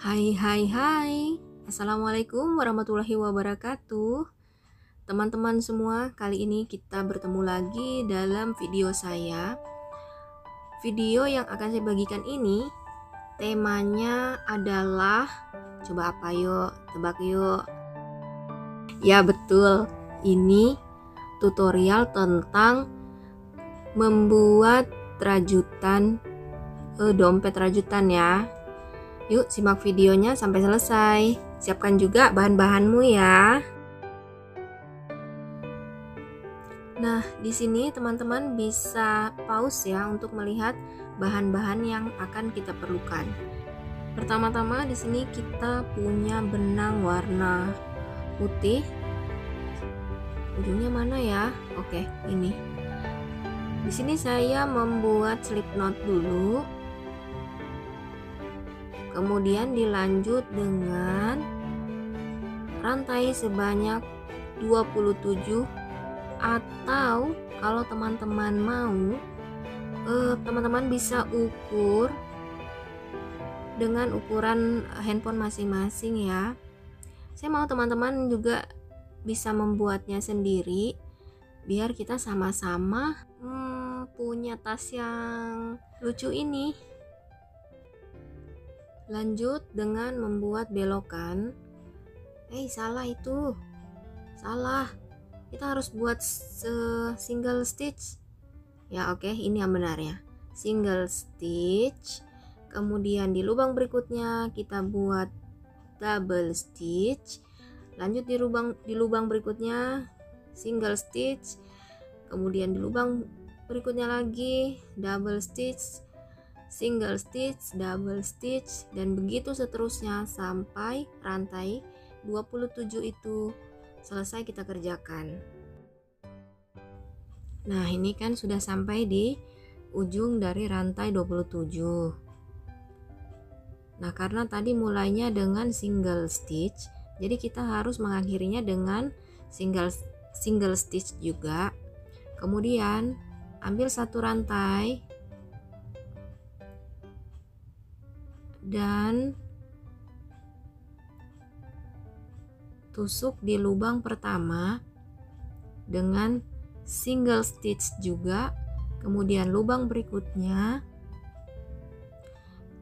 Hai hai hai. Assalamualaikum warahmatullahi wabarakatuh. Teman-teman semua, kali ini kita bertemu lagi dalam video saya. Video yang akan saya bagikan ini temanya adalah, coba apa yuk? Tebak yuk. Ya betul, ini tutorial tentang membuat rajutan, dompet rajutan ya. Yuk simak videonya sampai selesai. Siapkan juga bahan-bahanmu ya. Nah, di sini teman-teman bisa pause ya untuk melihat bahan-bahan yang akan kita perlukan. Pertama-tama di sini kita punya benang warna putih. Ujungnya mana ya? Oke, ini. Di sini saya membuat slip knot dulu. Kemudian dilanjut dengan rantai sebanyak 27, atau kalau teman-teman mau, teman-teman bisa ukur dengan ukuran handphone masing-masing ya. Saya mau teman-teman juga bisa membuatnya sendiri biar kita sama-sama punya tas yang lucu ini. Lanjut dengan membuat belokan. Salah itu. Salah. Kita harus buat single stitch. Ya, oke, ini yang benarnya. Single stitch. Kemudian di lubang berikutnya kita buat double stitch. Lanjut di lubang berikutnya single stitch. Kemudian di lubang berikutnya lagi double stitch, single stitch, double stitch, dan begitu seterusnya sampai rantai 27 itu selesai kita kerjakan. Nah, ini kan sudah sampai di ujung dari rantai 27. Nah, karena tadi mulainya dengan single stitch, jadi kita harus mengakhirinya dengan single stitch juga. Kemudian ambil satu rantai dan tusuk di lubang pertama dengan single stitch juga. Kemudian lubang berikutnya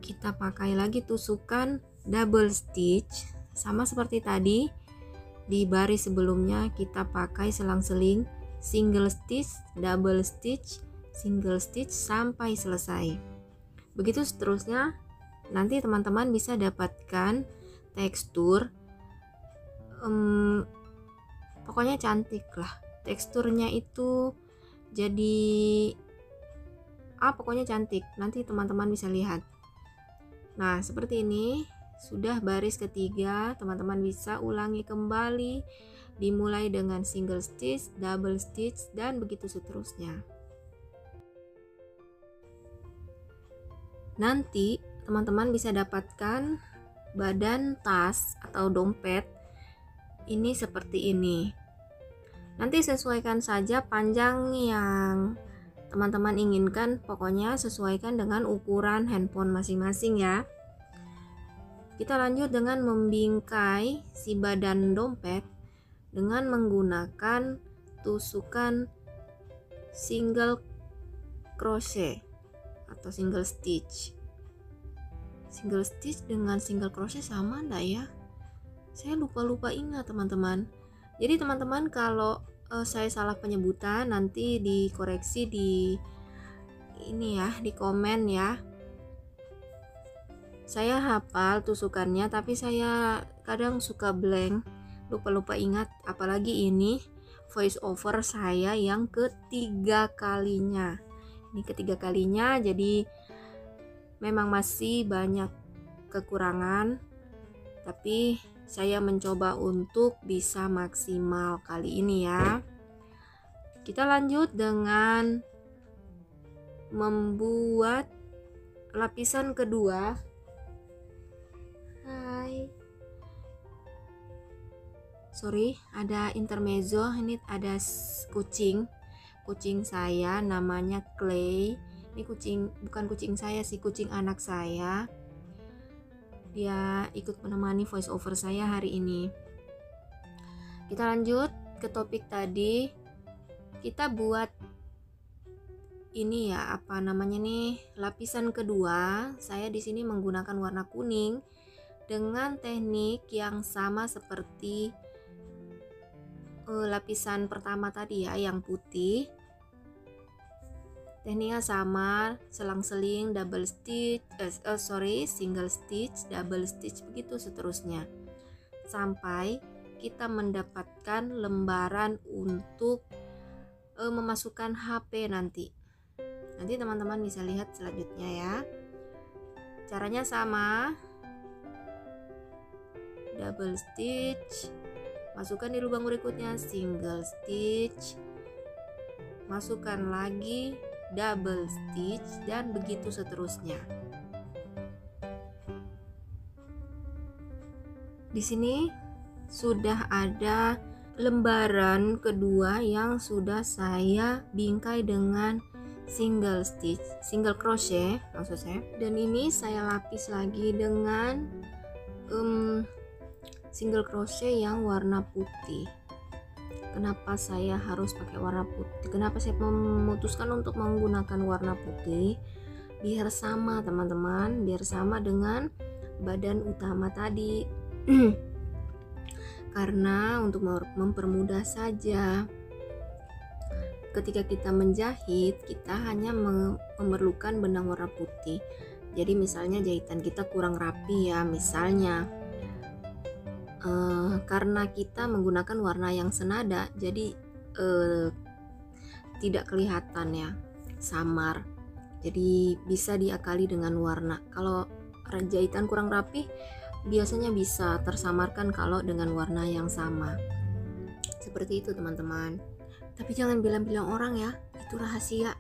kita pakai lagi tusukan double stitch, sama seperti tadi. Di baris sebelumnya kita pakai selang-seling single stitch, double stitch, single stitch sampai selesai. Begitu seterusnya. Nanti teman-teman bisa dapatkan tekstur, pokoknya cantik lah. Teksturnya itu jadi pokoknya cantik. Nanti teman-teman bisa lihat. Nah, seperti ini. Sudah baris ketiga, teman-teman bisa ulangi kembali, dimulai dengan single stitch, double stitch, dan begitu seterusnya. Nanti teman-teman bisa dapatkan badan tas atau dompet ini seperti ini. Nanti sesuaikan saja panjang yang teman-teman inginkan, pokoknya sesuaikan dengan ukuran handphone masing-masing ya. Kita lanjut dengan membingkai si badan dompet dengan menggunakan tusukan single crochet atau single stitch. Single stitch dengan single crochet sama enggak ya? Saya lupa ingat teman-teman. Jadi teman-teman kalau saya salah penyebutan nanti dikoreksi di ini ya, di komen ya. Saya hafal tusukannya, tapi saya kadang suka blank, lupa ingat. Apalagi ini voice over saya yang ketiga kalinya. Ini ketiga kalinya, jadi memang masih banyak kekurangan, tapi saya mencoba untuk bisa maksimal kali ini ya. Kita lanjut dengan membuat lapisan kedua. Sorry, ada intermezzo. Ini ada kucing saya, namanya Clay. Ini bukan kucing saya sih, kucing anak saya. dia ikut menemani voice over saya hari ini. Kita lanjut ke topik tadi. Kita buat ini ya, apa namanya nih, lapisan kedua. Saya di sini menggunakan warna kuning dengan teknik yang sama seperti lapisan pertama tadi ya, yang putih. Tekniknya sama, selang-seling, double stitch, single stitch, double stitch, begitu seterusnya. Sampai kita mendapatkan lembaran untuk memasukkan HP nanti. Nanti teman-teman bisa lihat selanjutnya ya. Caranya sama. Double stitch, masukkan di lubang berikutnya, single stitch, masukkan lagi, double stitch, dan begitu seterusnya. Di sini sudah ada lembaran kedua yang sudah saya bingkai dengan single crochet maksud saya, dan ini saya lapis lagi dengan single crochet yang warna putih. Kenapa saya harus pakai warna putih? Kenapa saya memutuskan untuk menggunakan warna putih? Biar sama teman-teman, biar sama dengan badan utama tadi. Karena untuk mempermudah saja, ketika kita menjahit, kita hanya memerlukan benang warna putih. Jadi misalnya jahitan kita kurang rapi ya, misalnya karena kita menggunakan warna yang senada, jadi tidak kelihatan ya, samar. Jadi bisa diakali dengan warna. Kalau jahitan kurang rapi, biasanya bisa tersamarkan kalau dengan warna yang sama. Seperti itu teman-teman. Tapi jangan bilang-bilang orang ya, itu rahasia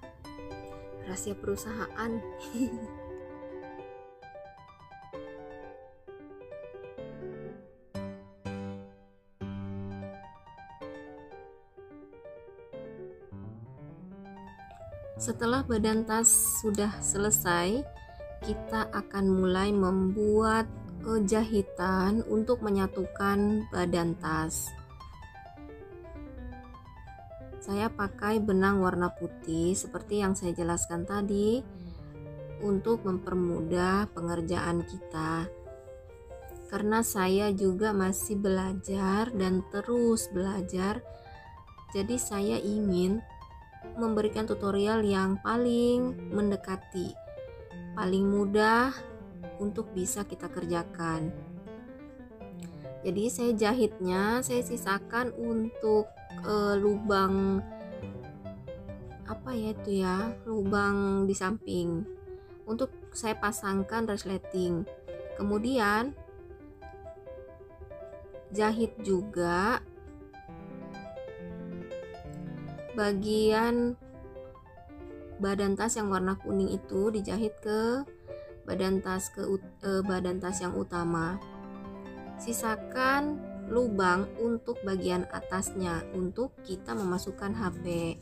perusahaan. Setelah badan tas sudah selesai, kita akan mulai membuat jahitan untuk menyatukan badan tas. Saya pakai benang warna putih seperti yang saya jelaskan tadi untuk mempermudah pengerjaan kita. Karena saya juga masih belajar dan terus belajar, jadi saya ingin memberikan tutorial yang paling mendekati, paling mudah untuk bisa kita kerjakan. Jadi saya jahitnya saya sisakan untuk lubang lubang di samping untuk saya pasangkan resleting. Kemudian jahit juga bagian badan tas yang warna kuning itu, dijahit ke badan tas yang utama. Sisakan lubang untuk bagian atasnya untuk kita memasukkan HP.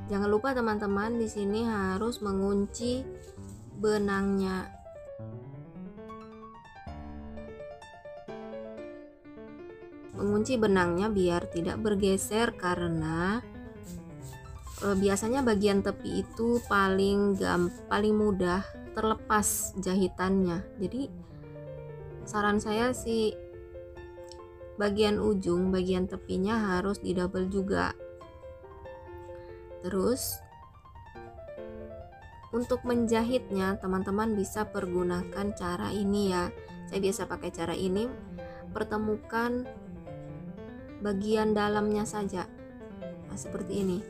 Jangan lupa teman-teman, di sini harus mengunci benangnya. Mengunci benangnya biar tidak bergeser, karena biasanya bagian tepi itu paling mudah terlepas jahitannya. Jadi saran saya sih bagian ujung, bagian tepinya harus di double juga. Terus untuk menjahitnya teman-teman bisa pergunakan cara ini ya. Saya biasa pakai cara ini, pertemukan bagian dalamnya saja. Nah, seperti ini.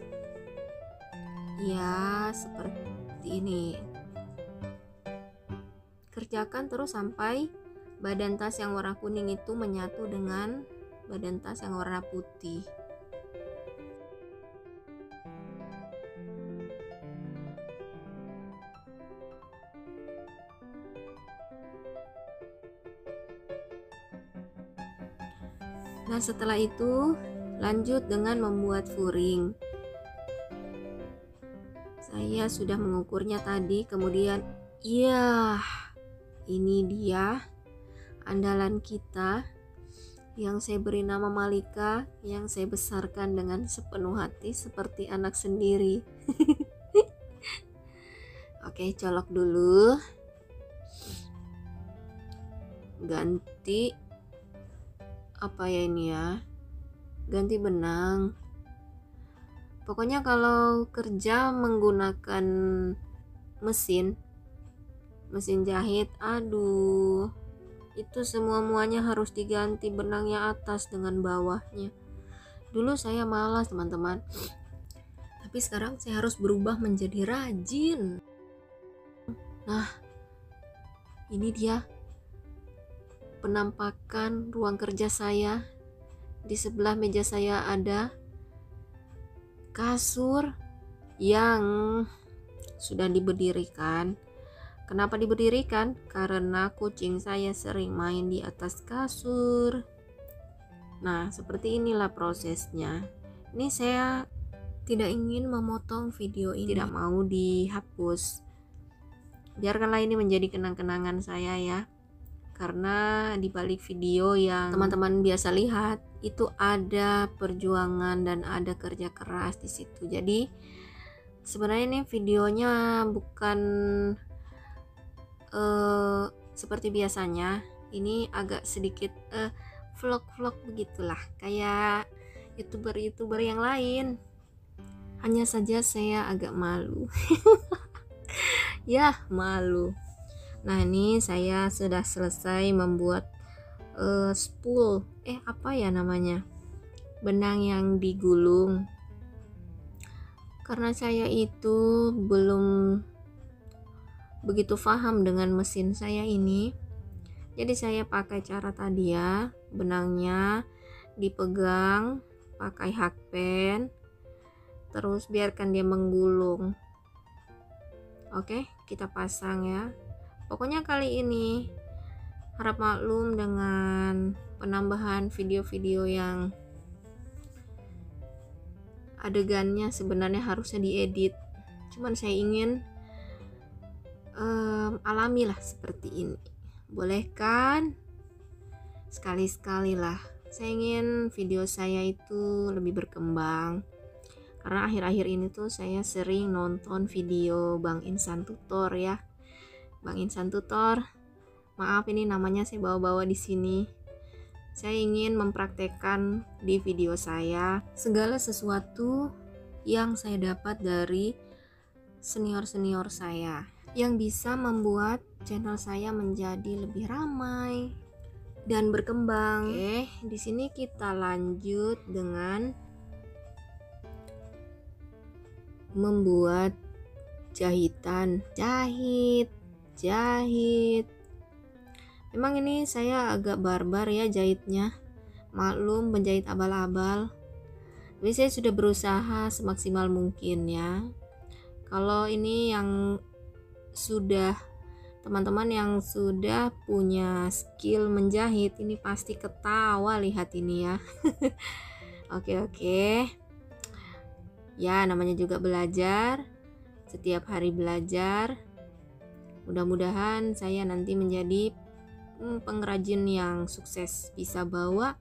Ya, seperti ini. Kerjakan terus sampai badan tas yang warna kuning itu menyatu dengan badan tas yang warna putih. Nah, setelah itu lanjut dengan membuat furing. Saya sudah mengukurnya tadi, kemudian Ini dia andalan kita yang saya beri nama Malika, yang saya besarkan dengan sepenuh hati seperti anak sendiri. Oke, colok dulu. Ganti apa ya ini ya? Ganti benang. Pokoknya kalau kerja menggunakan mesin jahit, aduh, itu muanya harus diganti benangnya atas dengan bawahnya. Dulu saya malas teman-teman, tapi sekarang saya harus berubah menjadi rajin. Nah, ini dia penampakan ruang kerja saya. Di sebelah meja saya ada kasur yang sudah diberdirikan. Kenapa diberdirikan? Karena kucing saya sering main di atas kasur. Nah, seperti inilah prosesnya. Ini saya tidak ingin memotong video ini, tidak mau dihapus. Biarkanlah ini menjadi kenang-kenangan saya ya. Karena di balik video yang teman-teman biasa lihat itu ada perjuangan dan ada kerja keras di situ. Jadi sebenarnya ini videonya bukan seperti biasanya. Ini agak sedikit vlog-vlog begitulah, kayak youtuber yang lain. Hanya saja saya agak malu. Ya, malu. Nah, ini saya sudah selesai membuat spool, apa ya namanya, benang yang digulung. Karena saya itu belum begitu paham dengan mesin saya ini, jadi saya pakai cara tadi ya, benangnya dipegang pakai hakpen, terus biarkan dia menggulung. Oke, kita pasang ya. Pokoknya kali ini harap maklum dengan penambahan video-video yang adegannya sebenarnya harusnya diedit, cuman saya ingin alami lah seperti ini. Boleh kan? Sekali-sekali lah. Saya ingin video saya itu lebih berkembang, karena akhir-akhir ini tuh saya sering nonton video Bang Insan Tutor ya. Bang Insan Tutor, maaf ini namanya saya bawa-bawa di sini. Saya ingin mempraktekkan di video saya segala sesuatu yang saya dapat dari senior-senior saya, yang bisa membuat channel saya menjadi lebih ramai dan berkembang. Oke, di sini kita lanjut dengan membuat jahitan. Jahit. Memang ini saya agak barbar ya jahitnya, maklum penjahit abal-abal, tapi saya sudah berusaha semaksimal mungkin ya. Kalau ini yang sudah, teman-teman yang sudah punya skill menjahit ini pasti ketawa lihat ini ya. Oke ya, namanya juga belajar, setiap hari belajar. Mudah-mudahan saya nanti menjadi pengrajin yang sukses, bisa bawa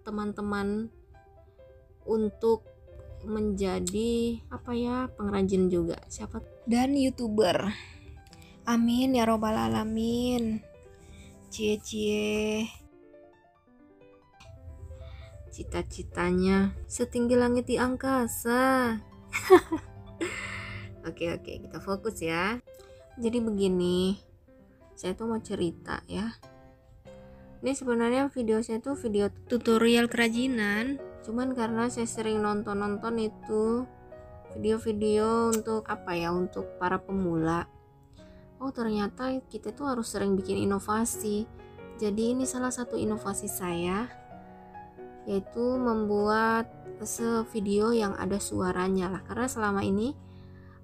teman-teman untuk menjadi pengrajin juga, siapa, dan YouTuber. Amin ya robbal alamin. Cie cita-citanya setinggi langit di angkasa. Oke, kita fokus ya. Jadi begini, saya tuh mau cerita ya. Ini sebenarnya video saya tuh video tutorial kerajinan, cuman karena saya sering nonton itu video-video untuk untuk para pemula. Oh, ternyata kita tuh harus sering bikin inovasi. Jadi ini salah satu inovasi saya, yaitu membuat video yang ada suaranya lah. Karena selama ini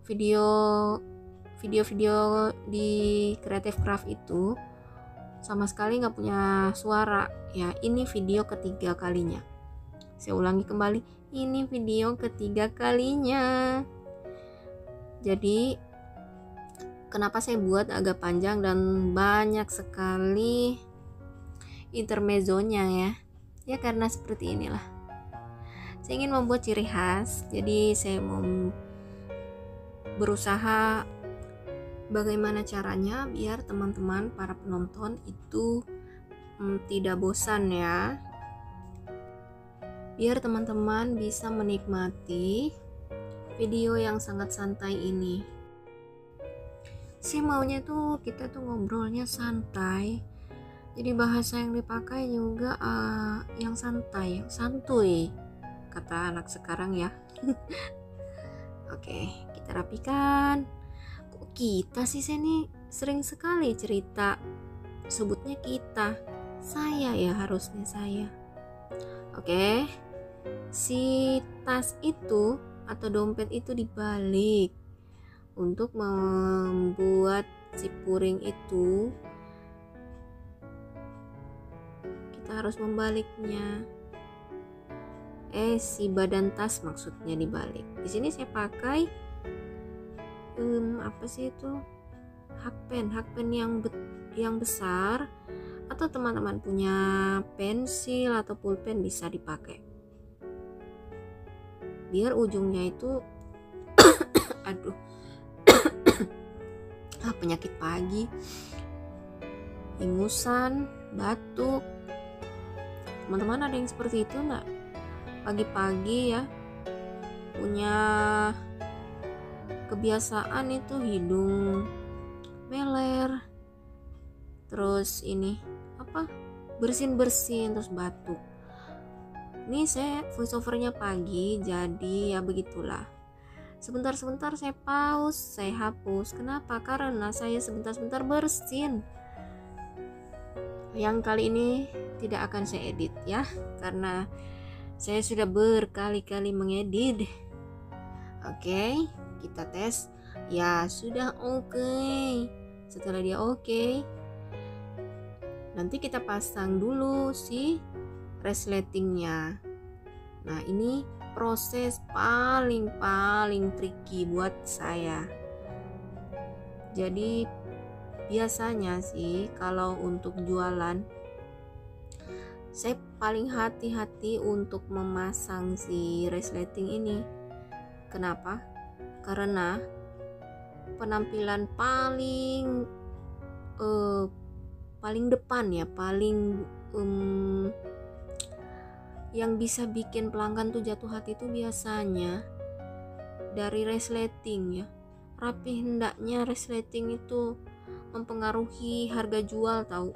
video-video di Creative Craft itu sama sekali nggak punya suara ya. Ini video ketiga kalinya, saya ulangi kembali, ini video ketiga kalinya. Jadi Kenapa saya buat agak panjang dan banyak sekali intermezzonya ya? Ya karena seperti inilah. Saya ingin membuat ciri khas, jadi saya mau berusaha bagaimana caranya biar teman-teman para penonton itu tidak bosan ya. Biar teman-teman bisa menikmati video yang sangat santai ini. Sih maunya tuh kita tuh ngobrolnya santai. Jadi bahasa yang dipakai juga yang santai, yang santuy kata anak sekarang ya. Oke, kita rapikan. Kok kita sih, saya nih sering sekali cerita sebutnya kita. Saya ya, harusnya saya. Oke. Si tas itu atau dompet itu dibalik. Untuk membuat si puring itu kita harus membaliknya. Si badan tas maksudnya dibalik. Di sini saya pakai apa sih itu? Hakpen yang besar, atau teman-teman punya pensil atau pulpen bisa dipakai. Biar ujungnya itu aduh. Penyakit pagi, ingusan, batuk. Teman-teman ada yang seperti itu enggak? Pagi-pagi ya punya kebiasaan itu hidung meler, terus ini bersin-bersin, terus batuk. Ini saya voice overnya pagi, jadi ya begitulah. Sebentar-sebentar saya pause, saya hapus. Kenapa? Karena saya sebentar-sebentar bersin. Yang kali ini tidak akan saya edit ya, karena saya sudah berkali-kali mengedit. Oke, kita tes. Ya sudah oke. Setelah dia oke, nanti kita pasang dulu si resletingnya. Nah ini proses paling tricky buat saya. Jadi biasanya sih kalau untuk jualan saya paling hati-hati untuk memasang si resleting ini. Kenapa? Karena penampilan paling depan ya, yang bisa bikin pelanggan tuh jatuh hati tuh biasanya dari resleting ya. Rapi hendaknya resleting itu mempengaruhi harga jual tahu.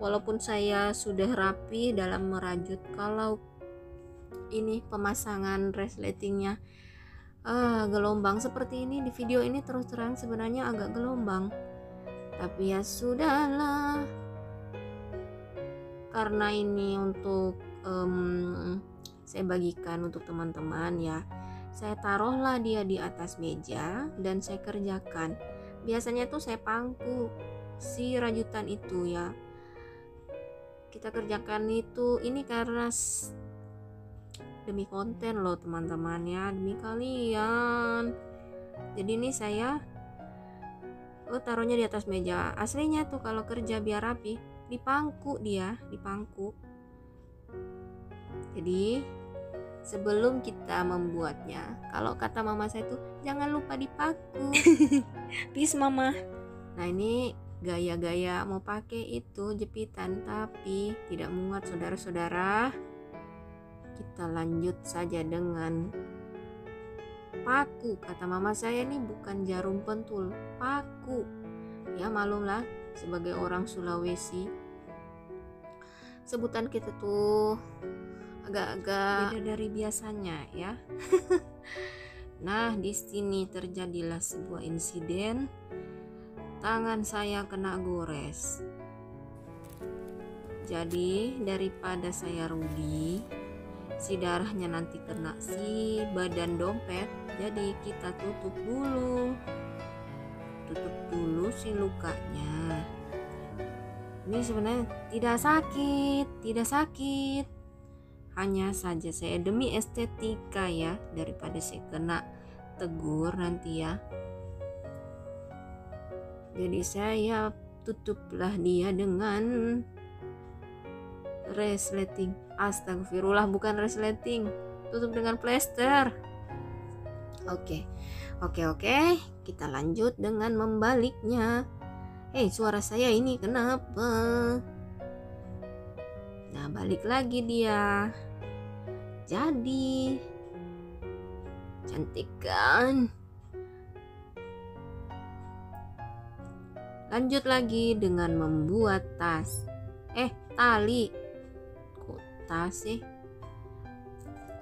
Walaupun saya sudah rapi dalam merajut, kalau ini pemasangan resletingnya gelombang seperti ini di video ini, terus terang sebenarnya agak gelombang, tapi ya sudahlah, karena ini untuk saya bagikan untuk teman-teman ya. Saya taruhlah dia di atas meja dan saya kerjakan. Biasanya tuh saya pangku si rajutan itu ya. Kita kerjakan itu ini karena demi konten loh teman-teman ya, demi kalian. Jadi ini saya taruhnya di atas meja. Aslinya tuh kalau kerja biar rapi dipangku dia, dipangku. Jadi sebelum kita membuatnya, kalau kata mama saya tuh jangan lupa dipaku. Please mama. Nah ini gaya-gaya mau pakai itu jepitan tapi tidak muat saudara-saudara. Kita lanjut saja dengan paku. Kata mama saya ini bukan jarum pentul, paku. Ya malumlah sebagai orang Sulawesi, sebutan kita tuh agak-agak beda dari biasanya ya. Nah di sini terjadilah sebuah insiden, tangan saya kena gores. Jadi daripada saya rugi, si darahnya nanti kena si badan dompet, jadi kita tutup dulu si lukanya. Ini sebenarnya tidak sakit, hanya saja saya demi estetika ya, daripada saya kena tegur nanti ya. Jadi saya tutuplah dia dengan resleting. Astagfirullah, bukan resleting, tutup dengan plester. Oke, kita lanjut dengan membaliknya. Suara saya ini kenapa? Nah, balik lagi dia. Jadi cantik kan? Lanjut lagi dengan membuat tas. Tali. Kok tas sih?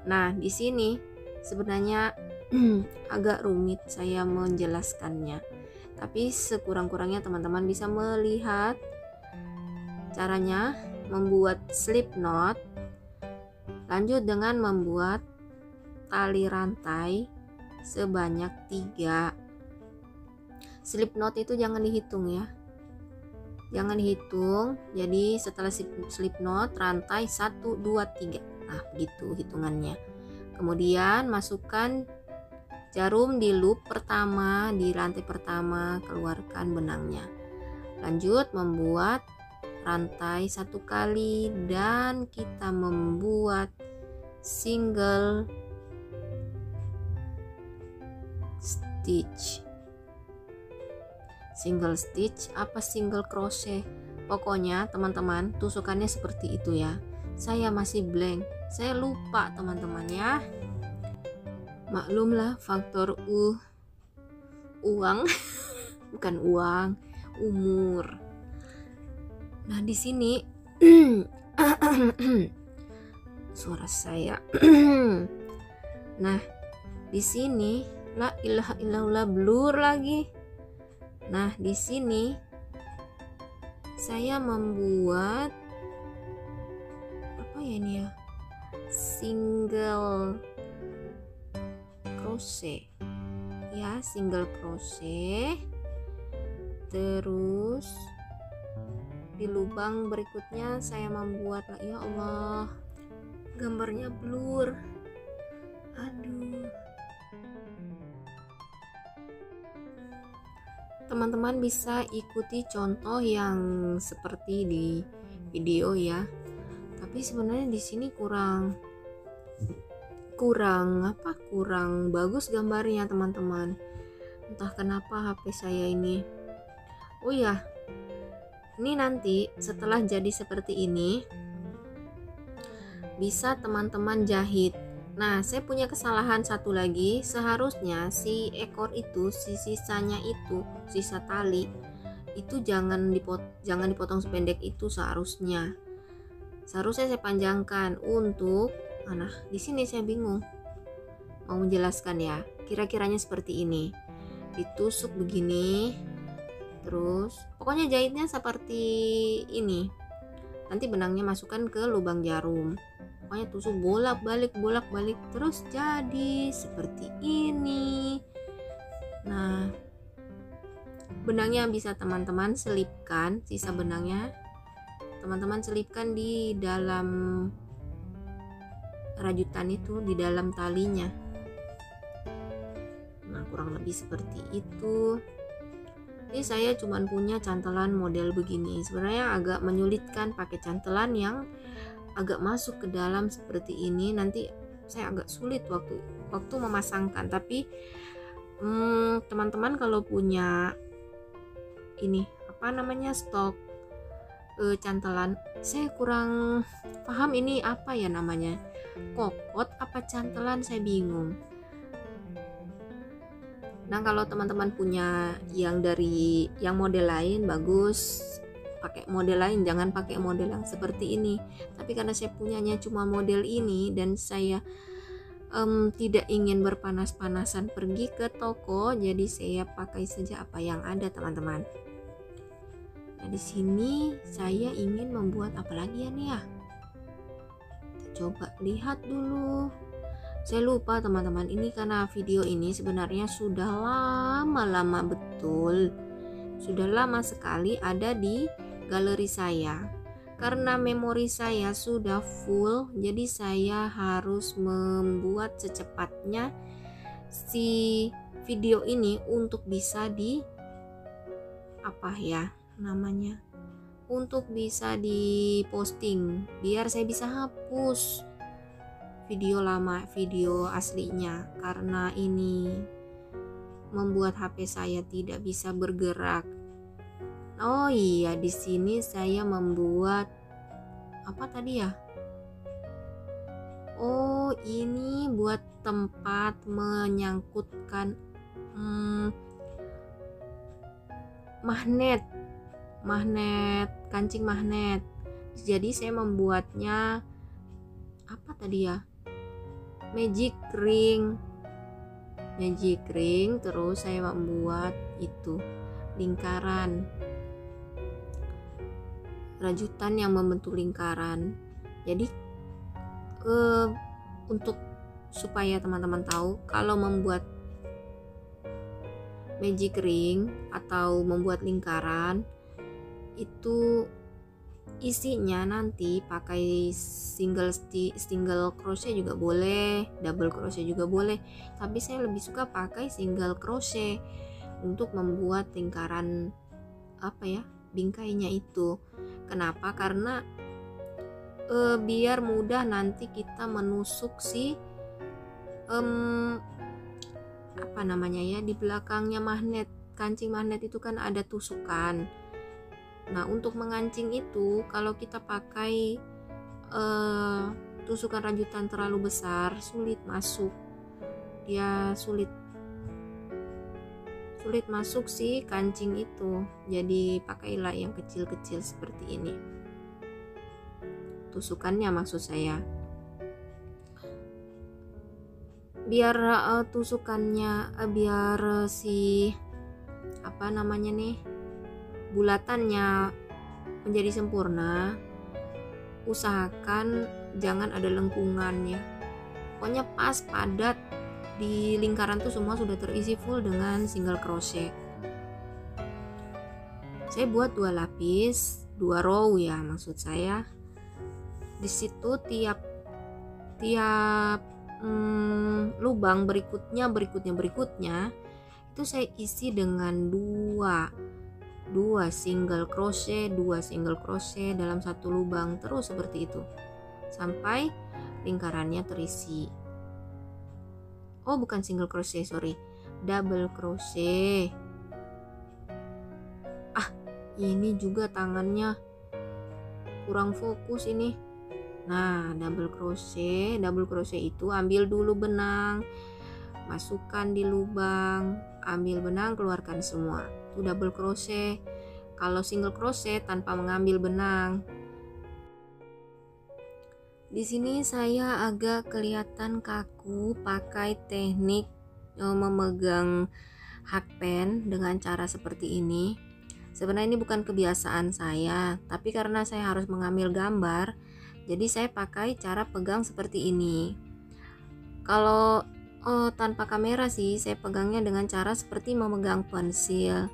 Nah, di sini sebenarnya agak rumit saya menjelaskannya. Tapi sekurang-kurangnya teman-teman bisa melihat caranya membuat slip knot. Lanjut dengan membuat tali rantai sebanyak 3. Slip knot itu jangan dihitung ya, jangan dihitung. Jadi setelah slip knot rantai 1, 2, 3. Nah gitu hitungannya. Kemudian masukkan jarum di loop pertama, di rantai pertama, keluarkan benangnya. Lanjut membuat rantai 1 kali dan kita membuat single stitch. Single stitch apa single crochet, pokoknya teman-teman tusukannya seperti itu ya. Saya masih blank, saya lupa teman-teman ya. Maklumlah faktor uang bukan uang, umur. Nah di sini suara saya. Nah di sini la ilaha illallah, blur lagi. Nah, di sini saya membuat apa ya ini ya? Single crochet. Ya, single crochet. Terus di lubang berikutnya saya membuat, ya Allah, gambarnya blur. Aduh. Teman-teman bisa ikuti contoh yang seperti di video ya. Tapi sebenarnya di sini kurang bagus gambarnya teman-teman. Entah kenapa HP saya ini. Oh ya, ini nanti setelah jadi seperti ini bisa teman-teman jahit. Nah, saya punya kesalahan satu lagi. Seharusnya si ekor itu, si sisanya itu, sisa tali itu jangan dipotong sependek itu seharusnya. Seharusnya saya panjangkan untuk di sini saya bingung mau menjelaskan ya. Kira-kiranya seperti ini. Ditusuk begini. Terus pokoknya jahitnya seperti ini. Nanti benangnya masukkan ke lubang jarum. Pokoknya tusuk bolak-balik terus jadi seperti ini. Nah, benangnya bisa teman-teman selipkan, sisa benangnya teman-teman selipkan di dalam rajutan itu, di dalam talinya. Nah, kurang lebih seperti itu. Ini saya cuma punya cantelan model begini. Sebenarnya agak menyulitkan pakai cantelan yang agak masuk ke dalam seperti ini. Nanti saya agak sulit waktu memasangkan. Tapi teman-teman kalau punya ini stok cantelan, saya kurang paham ini apa ya namanya, kokot apa cantelan, saya bingung. Nah kalau teman-teman punya yang model lain bagus, pakai model lain, jangan pakai model yang seperti ini. Tapi karena saya punyanya cuma model ini dan saya tidak ingin berpanas-panasan pergi ke toko, jadi saya pakai saja apa yang ada teman-teman. Nah di sini saya ingin membuat apa lagi ya nih ya, kita coba lihat dulu. Saya lupa teman-teman, ini karena video ini sebenarnya sudah lama betul, sudah lama sekali ada di galeri saya. Karena memori saya sudah full, jadi saya harus membuat secepatnya si video ini untuk bisa apa ya namanya, untuk bisa diposting biar saya bisa hapus video lama, video aslinya, karena ini membuat HP saya tidak bisa bergerak. Oh iya, di sini saya membuat apa tadi ya? Oh, ini buat tempat menyangkutkan magnet kancing magnet. Jadi saya membuatnya apa tadi ya, magic ring, terus saya membuat itu lingkaran, rajutan yang membentuk lingkaran. Jadi untuk supaya teman-teman tahu, kalau membuat magic ring atau membuat lingkaran itu isinya nanti pakai single crochet juga boleh, double crochet juga boleh, tapi saya lebih suka pakai single crochet untuk membuat lingkaran apa ya, bingkainya itu. Kenapa? Karena biar mudah nanti kita menusuk si apa namanya ya, di belakangnya magnet, kancing magnet itu kan ada tusukan. Nah, untuk mengancing itu kalau kita pakai tusukan rajutan terlalu besar, sulit masuk, dia sulit masuk si kancing itu. Jadi pakailah yang kecil-kecil seperti ini, tusukannya maksud saya, biar tusukannya biar si apa namanya nih, bulatannya menjadi sempurna. Usahakan jangan ada lengkungannya, pokoknya pas padat di lingkaran tuh semua sudah terisi full dengan single crochet. Saya buat 2 lapis, 2 row ya maksud saya. Di situ tiap lubang berikutnya itu saya isi dengan dua single crochet dalam satu lubang, terus seperti itu sampai lingkarannya terisi. Oh, bukan single crochet, sorry, double crochet. Ini juga tangannya kurang fokus ini. Nah, double crochet itu ambil dulu benang, masukkan di lubang, ambil benang, keluarkan semua. Itu double crochet. Kalau single crochet tanpa mengambil benang. Di sini saya agak kelihatan kaku pakai teknik memegang hakpen dengan cara seperti ini. Sebenarnya ini bukan kebiasaan saya, tapi karena saya harus mengambil gambar, jadi saya pakai cara pegang seperti ini. Kalau tanpa kamera sih saya pegangnya dengan cara seperti memegang pensil,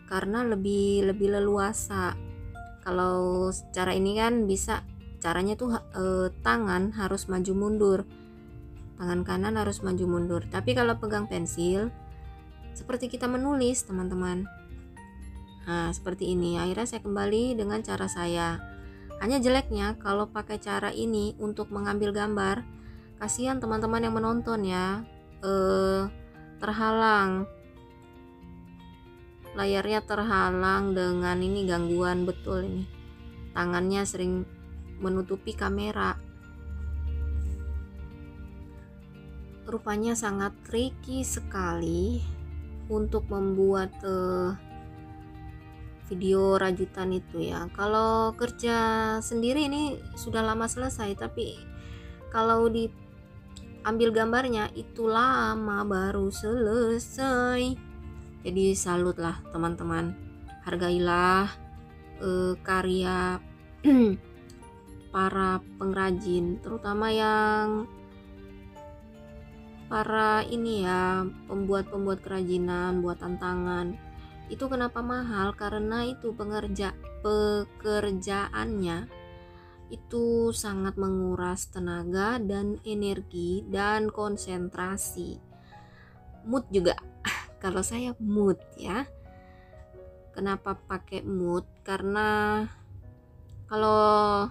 karena lebih leluasa. Kalau cara ini kan bisa, caranya tuh tangan harus maju mundur, tangan kanan harus maju mundur. Tapi kalau pegang pensil seperti kita menulis, teman-teman. Nah, seperti ini. Akhirnya saya kembali dengan cara saya. Hanya jeleknya kalau pakai cara ini untuk mengambil gambar, kasihan teman-teman yang menonton ya, terhalang, layarnya terhalang dengan ini, gangguan betul ini, tangannya sering menutupi kamera. Rupanya sangat tricky sekali untuk membuat video rajutan itu ya. Kalau kerja sendiri ini sudah lama selesai, tapi kalau diambil gambarnya itu lama baru selesai. Jadi salut lah teman-teman, hargailah karya para pengrajin, terutama yang para ini ya, pembuat kerajinan buatan tangan. Itu kenapa mahal? Karena itu pekerjaannya itu sangat menguras tenaga dan energi dan konsentrasi. Mood juga. Kalau saya mood ya. Kenapa pakai mood? Karena kalau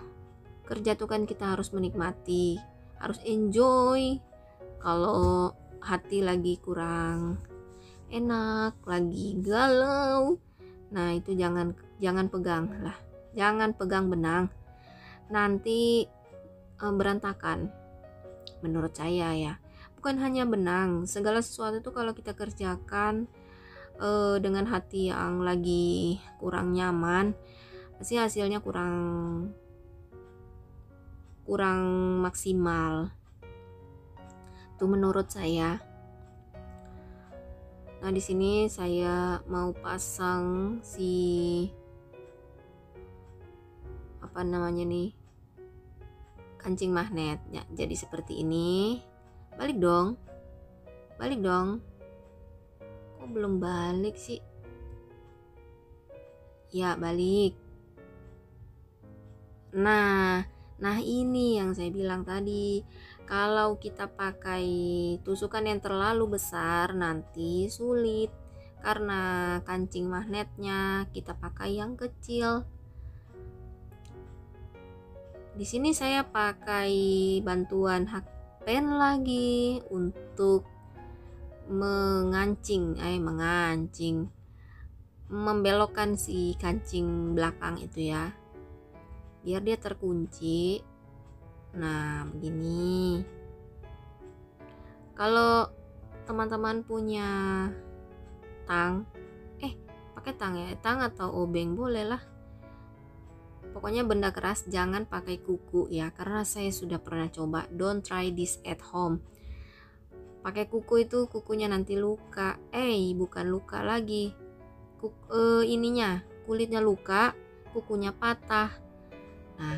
kerja tuh kan kita harus menikmati, harus enjoy. Kalau hati lagi kurang enak, lagi galau, nah itu jangan pegang lah, jangan pegang benang, nanti berantakan menurut saya ya. Bukan hanya benang, segala sesuatu tuh kalau kita kerjakan dengan hati yang lagi kurang nyaman, pasti hasilnya kurang maksimal. Itu menurut saya. Nah, di sini saya mau pasang si apa namanya nih, kancing magnet ya. Jadi seperti ini. Balik dong. Kok belum balik sih? Ya, balik. Nah ini yang saya bilang tadi. Kalau kita pakai tusukan yang terlalu besar nanti sulit, karena kancing magnetnya kita pakai yang kecil. Di sini saya pakai bantuan hakpen lagi untuk membelokkan si kancing belakang itu ya, biar dia terkunci. Nah, begini. Kalau teman-teman punya pakai tang atau obeng boleh lah. Pokoknya benda keras, jangan pakai kuku ya, karena saya sudah pernah coba. Don't try this at home. Pakai kuku itu kukunya nanti luka. Bukan luka lagi. Kulitnya luka, kukunya patah. Nah,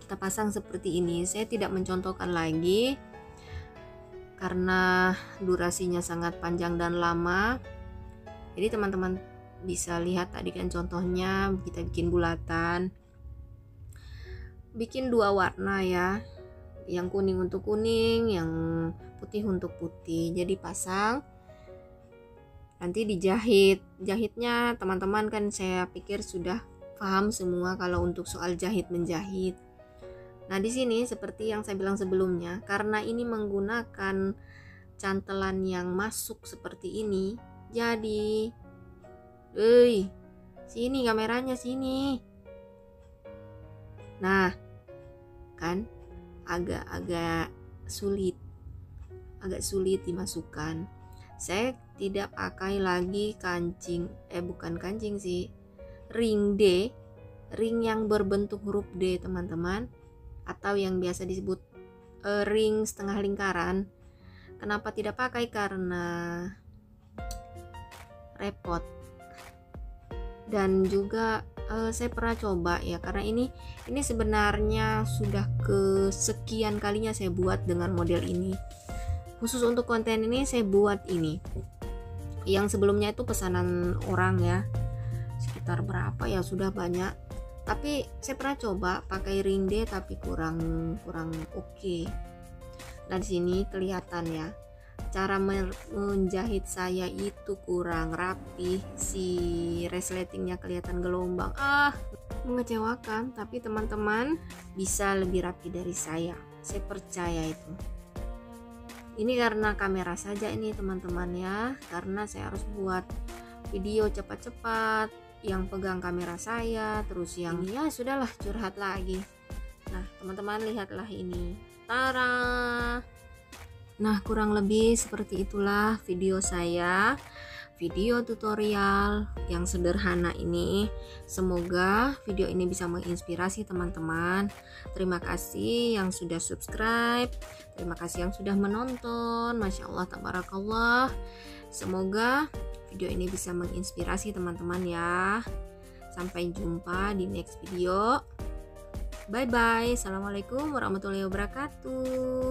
kita pasang seperti ini. Saya tidak mencontohkan lagi karena durasinya sangat panjang dan lama. Jadi teman-teman bisa lihat tadi kan contohnya, kita bikin bulatan, bikin 2 warna ya, yang kuning untuk kuning, yang putih untuk putih. Jadi pasang, nanti jahitnya teman-teman kan saya pikir sudah paham semua kalau untuk soal jahit menjahit. Nah, di sini seperti yang saya bilang sebelumnya, karena ini menggunakan cantelan yang masuk seperti ini, jadi sini kameranya sini. Nah, kan agak sulit dimasukkan. Saya tidak pakai lagi ring D, ring yang berbentuk huruf D teman-teman, atau yang biasa disebut ring setengah lingkaran. Kenapa tidak pakai? Karena repot. Dan juga saya pernah coba ya, karena ini sebenarnya sudah kesekian kalinya saya buat dengan model ini. Khusus untuk konten ini saya buat ini. Yang sebelumnya itu pesanan orang ya, sekitar berapa ya, sudah banyak. Tapi saya pernah coba pakai ring D tapi kurang oke. Nah, di sini kelihatan ya, cara menjahit saya itu kurang rapi, si resletingnya kelihatan gelombang. Mengecewakan. Tapi teman-teman bisa lebih rapi dari saya percaya itu. Ini karena kamera saja ini teman-teman ya, karena saya harus buat video cepat-cepat, yang pegang kamera saya, terus yang ya sudahlah, curhat lagi. Nah, teman-teman lihatlah ini. Tara. Nah, kurang lebih seperti itulah video saya, video tutorial yang sederhana ini. Semoga video ini bisa menginspirasi teman-teman. Terima kasih yang sudah subscribe, terima kasih yang sudah menonton. Masya Allah, tabarakallah. Semoga video ini bisa menginspirasi teman-teman ya. Sampai jumpa di next video. Bye bye. Assalamualaikum warahmatullahi wabarakatuh.